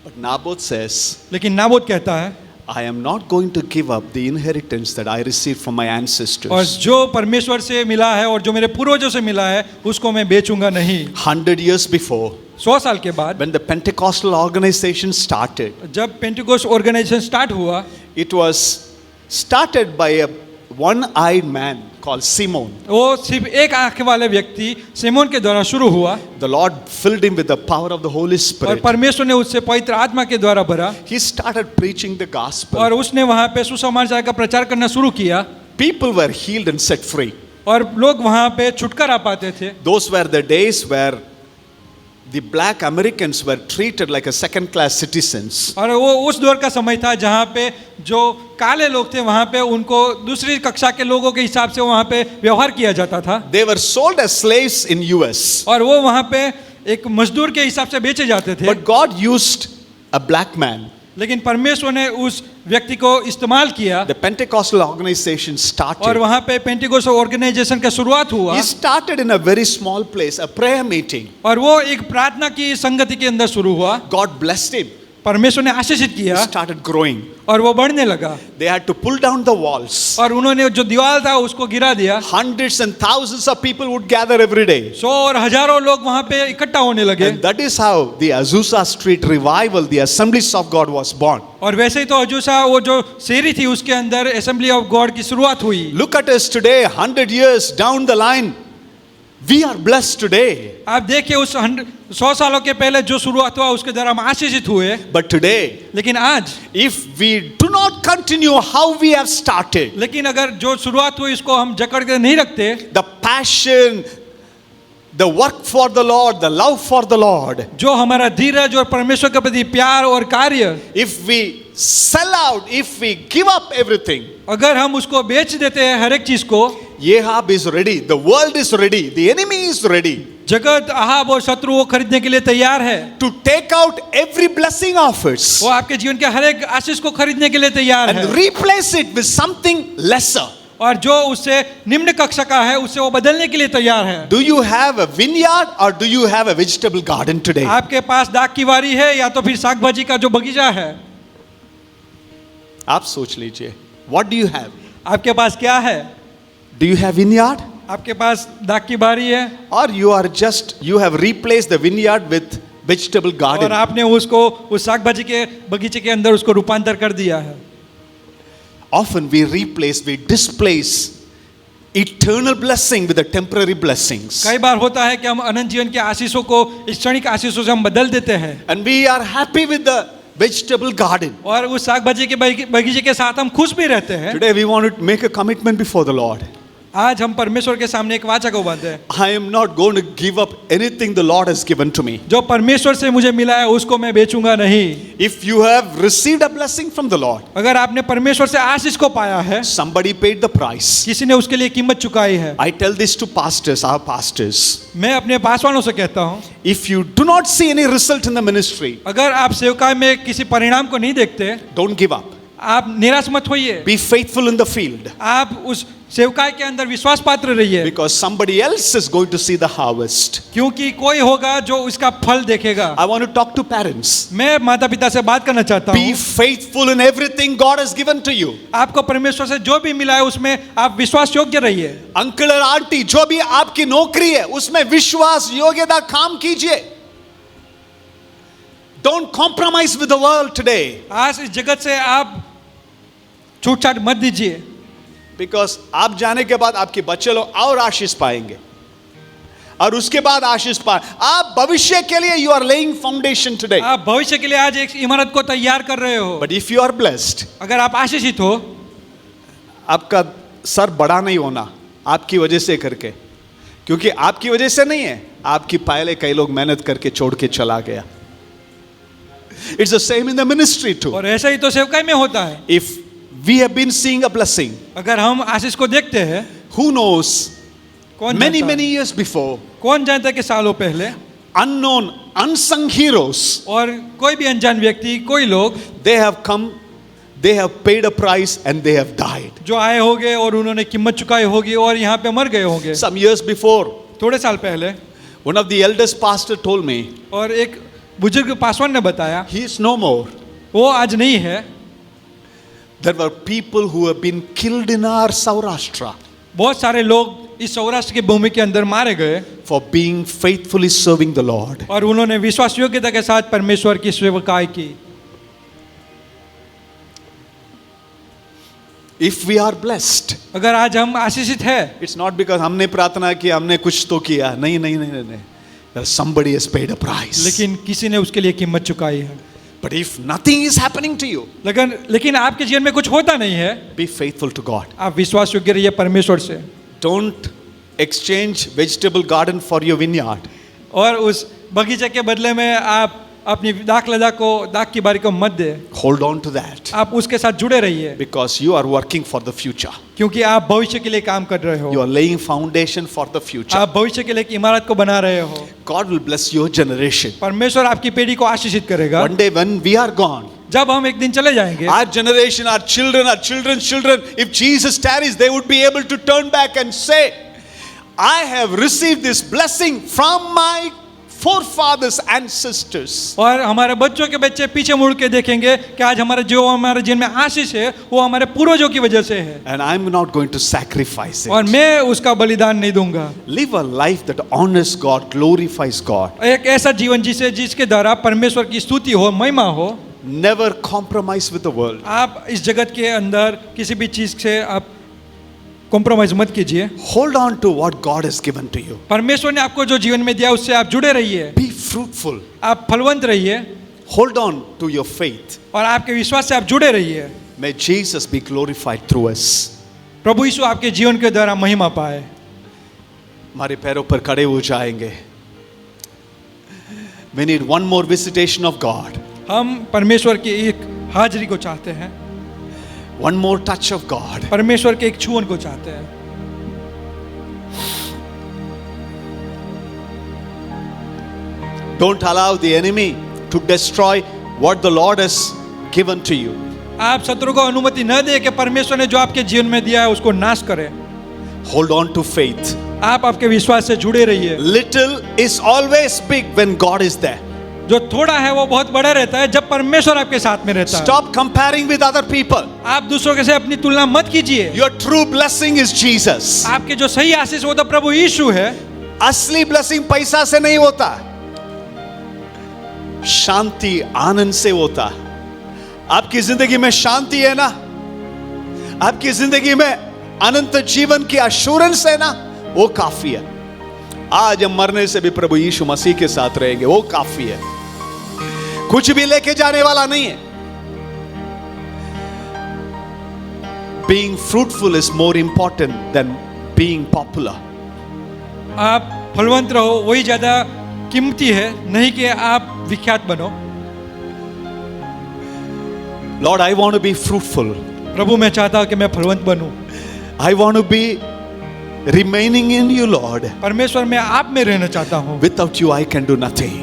But Naboth says, लेकिन नाबोत कहता है, I am not going to give up the inheritance that I received from my और ancestors. जो परमेश्वर से मिला है और जो मेरे पूर्वजों से मिला है, उसको मैं बेचूंगा नहीं। 100 years before, 100 साल के बाद when the Pentecostal organization started, जब पेंटिकोस्ट ऑर्गेनाइजेशन स्टार्ट हुआ, it was started by a one-eyed man called Simon. वो सिर्फ एक आंख वाले व्यक्ति सिमोन के द्वारा शुरू हुआ, The Lord filled him with the power of the Holy और Spirit. परमेश्वर ने उससे पवित्र आत्मा के द्वारा भरा, He started preaching the gospel. और उसने वहाँ पे सुसमाचार का प्रचार करना शुरू किया, People were healed and set free. और लोग वहाँ पे छुटकारा पाते थे। Those were the days where the black Americans were treated like a second-class citizens. और वो उस दौर का समय था जहाँ पे जो काले लोग थे वहाँ पे उनको दूसरी कक्षा के लोगों के हिसाब से वहाँ पे व्यवहार किया जाता था, They were sold as slaves in US. और वो वहाँ पे एक मजदूर के हिसाब से बेचे जाते थे। But God used a black man. लेकिन परमेश्वर ने उस व्यक्ति को इस्तेमाल किया, The Pentecostal organization और started. वहाँ पे पेंटिकोस्ट ऑर्गेनाइजेशन का शुरुआत हुआ, He started in a very small place, a prayer meeting. और वो एक प्रार्थना की संगति के अंदर शुरू हुआ। God blessed him. परमेश्वर ने आशीषित He किया, started growing. और वो बढ़ने लगा, They had to pull down the walls. और उन्होंने जो दीवार था उसको गिरा दिया। Hundreds and thousands of people would gather every day. 100 और हजारों लोग वहाँ पे इकट्ठा होने लगे, And that is how the Azusa Street revival, the Assemblies of God, was born. और वैसे ही तो अजूसा वो जो शेरी थी उसके अंदर असेंबली ऑफ गॉड की शुरुआत हुई। Look at us today, 100 years down the line. We are blessed today. आप देखिए उस 100 सालों के पहले जो शुरुआत हुआ उसके द्वारा हम आशीषित हुए, But today, लेकिन आज, if we do not continue how we have started, लेकिन अगर जो शुरुआत हुई उसको हम जकड़ के नहीं रखते, the passion, the work for the Lord, the love for the Lord, जो हमारा धीरज और परमेश्वर के प्रति प्यार और कार्य, if we sell out, if we give up everything, अगर हम उसको बेच देते हैं हर एक चीज को, Ahab is ready, the world is ready, the enemy is ready जगत अहाब और शत्रु वो खरीदने के लिए तैयार है, to take out every blessing of us वो आपके जीवन के हर एक आशीष को खरीदने के लिए तैयार and है, replace it with something lesser. और जो उससे निम्न कक्षा का है उससे वो बदलने के लिए तैयार है। Do you have a vineyard or do you have a vegetable garden today? आपके पास दाख की वारी है या तो फिर साग भाजी का जो बगीचा है, आप सोच लीजिए, what do you have? आपके पास क्या है? Do you have vineyard? आपके पास दाख की बारी है, Or you have replaced the vineyard with vegetable और garden? आपने उसको उस साग भाजी के बगीचे के अंदर उसको रूपांतर कर दिया है। Often we displace eternal blessing with the temporary blessings. कई बार होता है कि हम अनंत जीवन के आशीषों को इस क्षणिक आशीषों से हम बदल देते हैं, And we are happy with the vegetable garden. और उस साग भाजी के बगीचे के साथ हम खुश भी रहते हैं। Today we want to make a commitment before the Lord. आज हम परमेश्वर के सामने एक वाचा को बांधते हैं, I am not going to give up anything the Lord has given to me. जो परमेश्वर से मुझे मिला है उसको मैं बेचूंगा नहीं। If you have received a blessing from the Lord, अगर आपने परमेश्वर से आशीष को पाया है, somebody paid the price. किसी ने उसके लिए कीमत चुकाई है। I tell this to pastors, our pastors. मैं अपने पासवानों से कहता हूँ, If you do not see any result in the ministry, अगर आप सेवकाई में किसी परिणाम को नहीं देखते, don't give up. आप निराश मत होइए, Be faithful in the field, आप उस सेवकाई के अंदर विश्वास पात्र रहिए, because somebody else is going to see the harvest. क्योंकि कोई होगा जो इसका फल देखेगा। I want to talk to parents. मैं माता पिता से बात करना चाहता Be हूँ, faithful in everything God has given to you. आपको परमेश्वर से जो भी मिला है उसमें आप विश्वास योग्य रहिए। अंकल और आंटी, जो भी आपकी नौकरी है उसमें विश्वास योग्यता काम कीजिए. Don't compromise with the world today. आज इस जगत से आप छूट-छाट मत दीजिए, Because आप जाने के बाद आपके बच्चे लोग और आशीष पाएंगे, और उसके बाद आशीष पाए। आप भविष्य के लिए you are laying foundation today. आप भविष्य के लिए आज एक इमारत को तैयार कर रहे हो। But if you are blessed, अगर आप आशीषित हो, आपका सर बड़ा नहीं होना आपकी वजह से करके, क्योंकि आपकी वजह से नहीं है, आपकी पहले कई लोग मेहनत करके छोड़ के चला गया। It's the same in the ministry too. और ऐसा ही तो सेवकाई में होता है। If we have been seeing a blessing, अगर हम आशीष को देखते हैं, who knows, कौन many जानता है? many years before, कौन जानता है कि सालों पहले unknown, unsung heroes, और कोई भी अनजान व्यक्ति, कोई लोग they have come, they have paid a price and they have died. जो आए होंगे और उन्होंने कीमत चुकाई होगी और यहाँ पे मर गए होंगे। Some years before, थोड़े साल पहले one of the eldest pastor told me, और एक बुजुर्ग पासवान ने बताया, he is no more. वो आज नहीं है। There were people who have been killed in our Saurashtra बहुत सारे लोग इस सौराष्ट्र की भूमि के अंदर मारे गए for being faithfully serving the Lord. और उन्होंने विश्वास योग्यता के साथ परमेश्वर की सेवकाई की। If we are blessed, अगर आज हम आशीषित है, it's not because हमने प्रार्थना की, हमने कुछ तो किया, नहीं नहीं नहीं नहीं, नहीं. Somebody has paid a price. लेकिन किसी ने उसके लिए कीमत चुकाई है। But if nothing is happening to you, लेकिन आपके जीवन में कुछ होता नहीं है, be faithful to God. आप विश्वास योग्य रहिए परमेश्वर से। Don't exchange vegetable garden for your vineyard. और उस बगीचे के बदले में आप अपनी दाख की बारी को मत दे। Hold on to that, आप उसके साथ जुड़े रहिए, because you are working for the future. क्योंकि आप भविष्य के लिए काम कर रहे You हो। are laying foundation for the future. आप भविष्य के लिए एक इमारत को बना रहे हो। God will bless your generation. परमेश्वर आपकी पीढ़ी को आशीषित करेगा। One day when we are gone, जब हम एक दिन चले जाएंगे, our generation, our children's children, if Jesus tarries, they would be able to turn back and say, I have received this blessing from my forefathers and sisters. और हमारे बच्चों के बच्चे पीछे मुड़ के देखेंगे कि आज हमारे जीवन में आशीष है, वो हमारे पूर्वजों की वजह से है। And I'm not going to sacrifice और it. मैं उसका बलिदान नहीं दूंगा। Live a life that honors God, glorifies God. एक ऐसा जीवन जिसके द्वारा परमेश्वर की स्तुति हो, महिमा हो। Never compromise with the world. आप इस जगत के अंदर किसी भी चीज से आप कॉम्प्रोमाइज मत कीजिए। Hold on to what God has given to you. परमेश्वर ने आपको जो जीवन में दिया उससे आप जुड़े रहिए, Be fruitful. आप फलवंत रहिए Hold on to your faith. और आपके विश्वास से आप जुड़े रहिए। May Jesus be glorified through us. प्रभु यीशु आपके जीवन के द्वारा महिमा पाए। हमारे पैरों पर खड़े हो जाएंगे। We need one more visitation of God. हम परमेश्वर की एक हाजिरी को चाहते हैं, One more touch of God. परमेश्वर के एक छुअन को चाहते हैं। Don't allow the enemy to destroy what the Lord has given to you. आप शत्रु को अनुमति न दे कि परमेश्वर ने जो आपके जीवन में दिया है उसको नाश करे। Hold on to faith. आप आपके विश्वास से जुड़े रहिए। Little is always big when God is there. जो थोड़ा है वो बहुत बड़ा रहता है जब परमेश्वर आपके साथ में रहता है। Stop comparing with other people. आप दूसरों के से अपनी तुलना मत कीजिए। Your true blessing is Jesus. आपके जो सही आशीष वो तो प्रभु यीशु है। असली ब्लेसिंग पैसा से नहीं होता, शांति आनंद से होता। आपकी जिंदगी में शांति है ना, आपकी जिंदगी में अनंत जीवन की एश्योरेंस है ना, वो काफी है। आज हम मरने से भी प्रभु यीशु मसीह के साथ रहेंगे, वो काफी है। कुछ भी लेके जाने वाला नहीं है। Being fruitful is more important than being popular. आप फलवंत रहो, वही ज्यादा कीमती है, नहीं कि आप विख्यात बनो। Lord, I want to be fruitful. प्रभु मैं चाहता हूं कि मैं फलवंत बनूं। I want to be remaining in you, Lord. परमेश्वर मैं आप में रहना चाहता हूं। Without you, I can do nothing.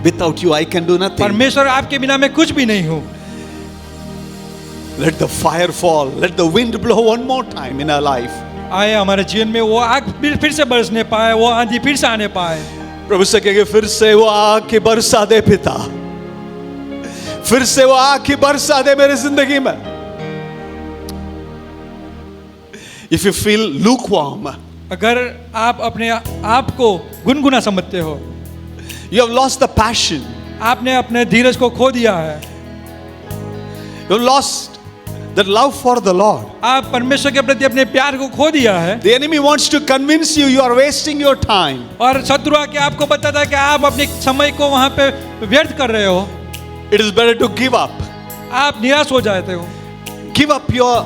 Without you, I can do nothing. परमेश्वर आपके बिना मैं कुछ भी नहीं हूं। Let the fire fall. Let the wind blow one more time in our life. आए हमारे जीवन में वो आग फिर से बरसने पाए, वो आंधी फिर से आने पाए। प्रभु से कहेंगे फिर से वो आग की बरसा दे पिता, फिर से वो आग की बरसा दे मेरी जिंदगी में। If you feel lukewarm, अगर आप अपने आप को गुनगुना समझते हो, you have lost the passion, आपने अपने धीरज को खो दिया है, You lost that love for the Lord. आप परमेश्वर के प्रति अपने प्यार को खो दिया है। The enemy wants to convince you you are wasting your time. और शत्रु आके आपको बताता है कि आप अपने समय को वहां पे व्यर्थ कर रहे हो, It is better to give up. आप निराश हो जाते हो। Give up your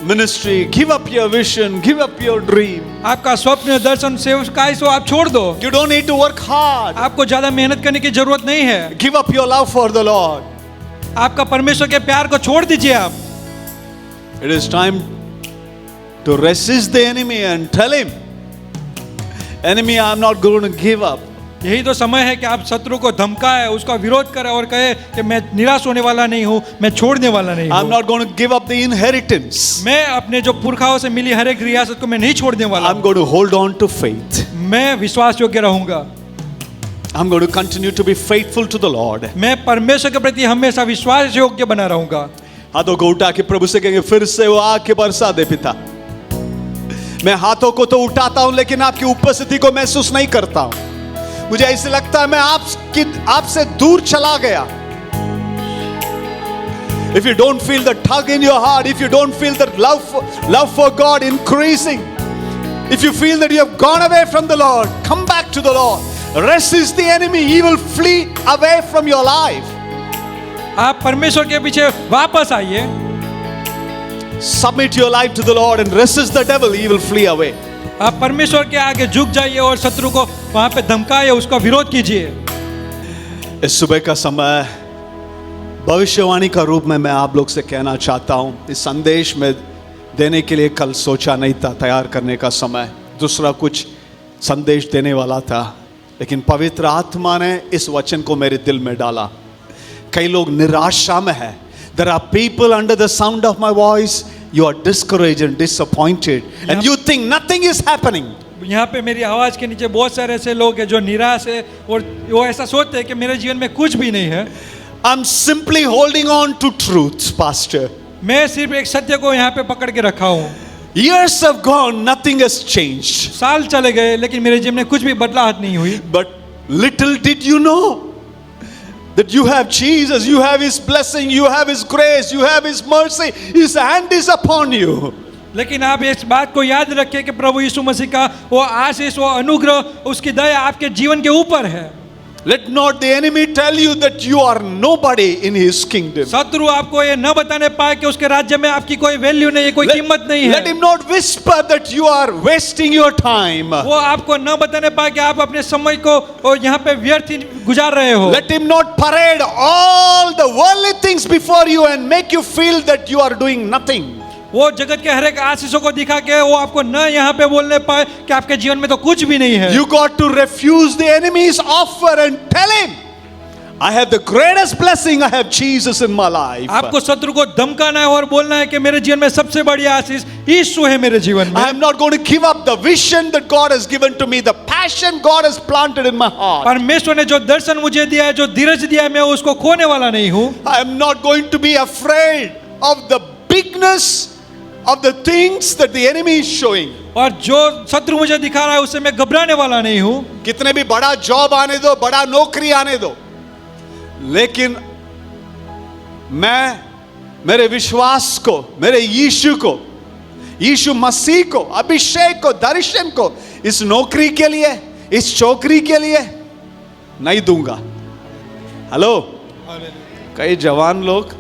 ministry, give up your vision, give up your dream. आपका स्वप्न, दर्शन, सेवकाई सो आप छोड़ दो। You don't need to work hard. आपको ज्यादा मेहनत करने की जरूरत नहीं है। Give up your love for the Lord. आपका परमेश्वर के प्यार को छोड़ दीजिए आप। It is time to resist the enemy and tell him, enemy, I am not going to give up. यही तो समय है कि आप शत्रु को धमकाए, उसका विरोध करें और कहे कि मैं निराश होने वाला नहीं हूँ, मैं छोड़ने वाला नहीं I'm हूँ। not going to give up the inheritance. मैं अपने जो पुरखाओं से मिली हर एक रियासत को मैं नहीं छोड़ने वाला I'm हूँ। going to hold on to faith. मैं विश्वास योग्य रहूंगा। I'm going to continue to be faithful to the Lord. मैं परमेश्वर के प्रति हमेशा विश्वास योग्य बना रहूंगा। हाथों को उठा के प्रभु से कहेंगे, फिर से वो आके बरसा दे पिता। मैं हाथों को तो उठाता हूं लेकिन आपकी उपस्थिति को महसूस नहीं करता हूं। मुझे ऐसे लगता है मैं आपसे दूर चला गया। If you don't feel the tug in your heart, if you don't feel the love for God increasing, if you feel that you have gone away from the Lord, come back to the Lord. Resist the enemy, he will flee away from your life. आप परमेश्वर के पीछे वापस आइए। Submit your life to the Lord and resist the devil, he will flee away. आप परमेश्वर के आगे झुक जाइए और शत्रु को वहां पे धमकाइए, उसका विरोध कीजिए। इस सुबह का समय भविष्यवाणी का रूप में मैं आप लोग से कहना चाहता हूं। इस संदेश में देने के लिए कल सोचा नहीं था, तैयार करने का समय दूसरा कुछ संदेश देने वाला था, लेकिन पवित्र आत्मा ने इस वचन को मेरे दिल में डाला। कई लोग निराशा में हैं। There are people under the sound of my voice, you are discouraged and disappointed and you think nothing is happening. यहाँ पे मेरी आवाज के नीचे बहुत सारे ऐसे लोग हैं जो निराश है और वो ऐसा सोचते हैं कि मेरे जीवन में कुछ भी नहीं है। I'm simply holding on to truth, Pastor. मैं सिर्फ एक सत्य को यहाँ पे पकड़ के रखा हूँ। Years have gone, nothing has changed. साल चले गए लेकिन मेरे जीवन में कुछ भी बदलाव नहीं हुई। But little did you know that you have Jesus, you have His blessing, you have His grace, you have His mercy, His hand is upon you. लेकिन आप इस बात को याद रखें कि प्रभु यीशु मसीह का वो आशीष, वो अनुग्रह, उसकी दया आपके जीवन के ऊपर है। Let not the enemy tell you that you are nobody in his kingdom. शत्रु आपको ये न बताने पाए कि उसके राज्य में आपकी कोई वैल्यू नहीं है, कोई कीमत नहीं है। Let him not whisper that you are wasting your time. वो आपको न बताने पाए कि आप अपने समय को यहाँ पे व्यर्थ गुजार रहे हो। Let him not parade all the worldly things before you and make you feel that you are doing nothing. वो जगत के हर एक आशीषों को दिखा के वो आपको न यहाँ पे बोलने पाए कि आपके जीवन में तो कुछ भी नहीं है। You got to refuse the enemy's offer and tell him, I have the greatest blessing, I have Jesus in my life. आपको शत्रु को धमकाना है और बोलना है कि मेरे जीवन में सबसे बड़ी आशीष यीशु है मेरे जीवन में। I am not going to give up the vision that God has given to me, the passion God has planted in my heart. परमेश्वर ने जो दर्शन मुझे दिया है, जो धीरज दिया है, मैं उसको खोने वाला नहीं हूँ। I am not going to be afraid of the bigness of the things that the enemy is showing. और जो शत्रु मुझे दिखा रहा है उससे मैं घबराने वाला नहीं हूँ। कितने भी बड़ा जॉब आने दो, बड़ा नौकरी आने दो, लेकिन मैं मेरे विश्वास को, मेरे यीशु को, यीशु मसीह को, अभिषेक को, दर्शन को इस नौकरी के लिए, इस चौकरी के लिए नहीं दूंगा। हेलो, कई जवान लोग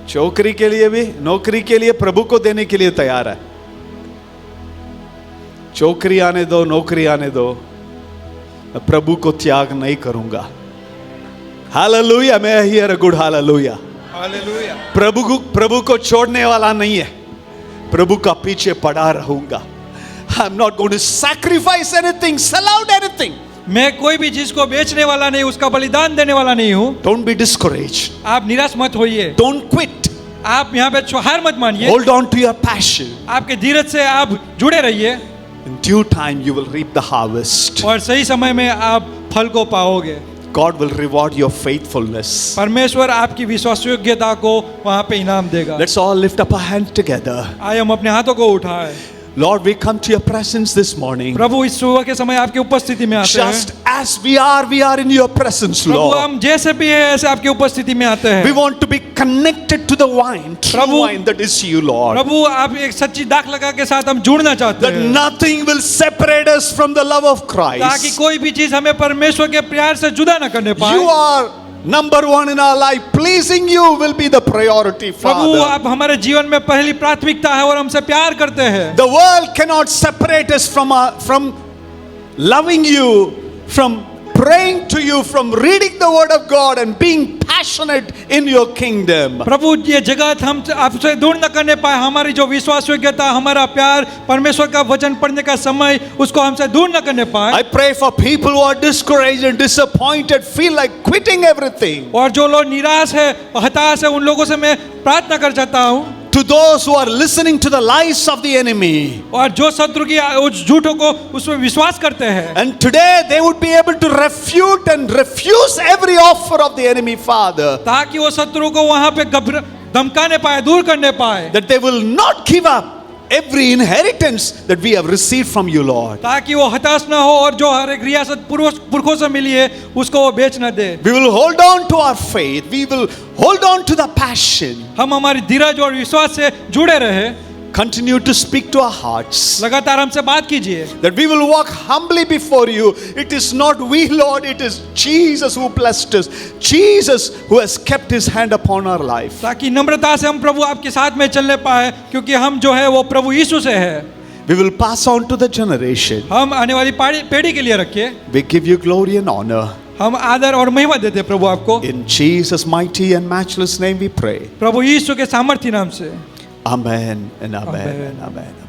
चौकरी के लिए भी, नौकरी के लिए प्रभु को देने के लिए तैयार है। चौकरी आने दो, नौकरी आने दो, मैं प्रभु को त्याग नहीं करूंगा। हालेलुया, मैं hear a good hallelujah. Hallelujah. प्रभु को छोड़ने वाला नहीं है, प्रभु का पीछे पड़ा रहूंगा। I am not going to sacrifice anything, sell out anything. मैं कोई भी चीज को बेचने वाला नहीं, उसका बलिदान देने वाला नहीं हूँ। डोंट बी डिस्करेज्ड, आप निराश मत होइए। डोंट क्विट, आप यहाँ पे हार मत मानिए। Hold on to your passion. आपके धीरज से आप जुड़े रहिए। In due time you will reap the harvest. और सही समय में आप फल को पाओगे। God will reward your faithfulness. परमेश्वर आपकी विश्वासयोग्यता को वहाँ पे इनाम देगा। Let's all lift up our hand together. आइए हम अपने हाथों को उठाएं। Lord, we come to your presence this morning. प्रभु इस सुबह के समय आपकी उपस्थिति में आते हैं। Just as we are in your presence, Prabhu Lord. हम जैसे भी है ऐसे आपकी उपस्थिति में आते We हैं। want to be connected to the wine, true Prabhu- wine that is you, Lord. प्रभु आप एक सच्ची दाख लगा के साथ हम जुड़ना चाहते That हैं, nothing will separate us from the love of ताकि Christ. कोई भी चीज हमें परमेश्वर के प्यार से जुदा न करने पाए। You are number one in our life. Pleasing you will be the priority, Prabhu Father. आप हमारे जीवन में पहली प्राथमिकता है और हमसे प्यार करते हैं। The world cannot separate us from loving you, from praying to you, from reading the word of God and being passionate in your kingdom. प्रभु ये जगत हम आपसे दूर न करने पाए, हमारी जो विश्वास योग्यता, हमारा प्यार, परमेश्वर का वचन पढ़ने का समय, उसको हमसे दूर न करने पाए। I pray for people who are discouraged and disappointed, feel like quitting everything. और जो लोग निराश है, हताश है, उन लोगों से मैं प्रार्थना कर चाहता हूँ। To those who are listening to the lies of the enemy. और जो शत्रु की उस झूठों को उसमें विश्वास करते हैं, And today they would be able to refute and refuse every offer of the enemy, Father. ताकि वो शत्रु को वहां पे धमकाने पाए, दूर करने पाए, That they will not give up every inheritance that we have received from you, Lord. ताकि वो हताश ना हो और जो हर एक रियासत पुरखों से मिली है उसको वो बेच न दे। We will hold on to our faith. We will hold on to the passion. हम हमारी धीरज और विश्वास से जुड़े रहे। Continue to speak to our hearts. लगातार हमसे बात कीजिए। That we will walk humbly before you. It is not we, Lord, it is Jesus who blessed us. Jesus who has kept his hand upon our life. ताकि नम्रता से हम प्रभु आपके साथ में चलने पाए, क्योंकि हम जो है वो प्रभु यीशु से है। We will pass on to the generation. हम आने वाली पीढ़ी के लिए रखिए। We give you glory and honor. हम आदर और महिमा देते हैं प्रभु आपको। In Jesus' mighty and matchless name we pray. प्रभु यीशु के सामर्थ्य नाम से। Amen and amen Amen. and amen.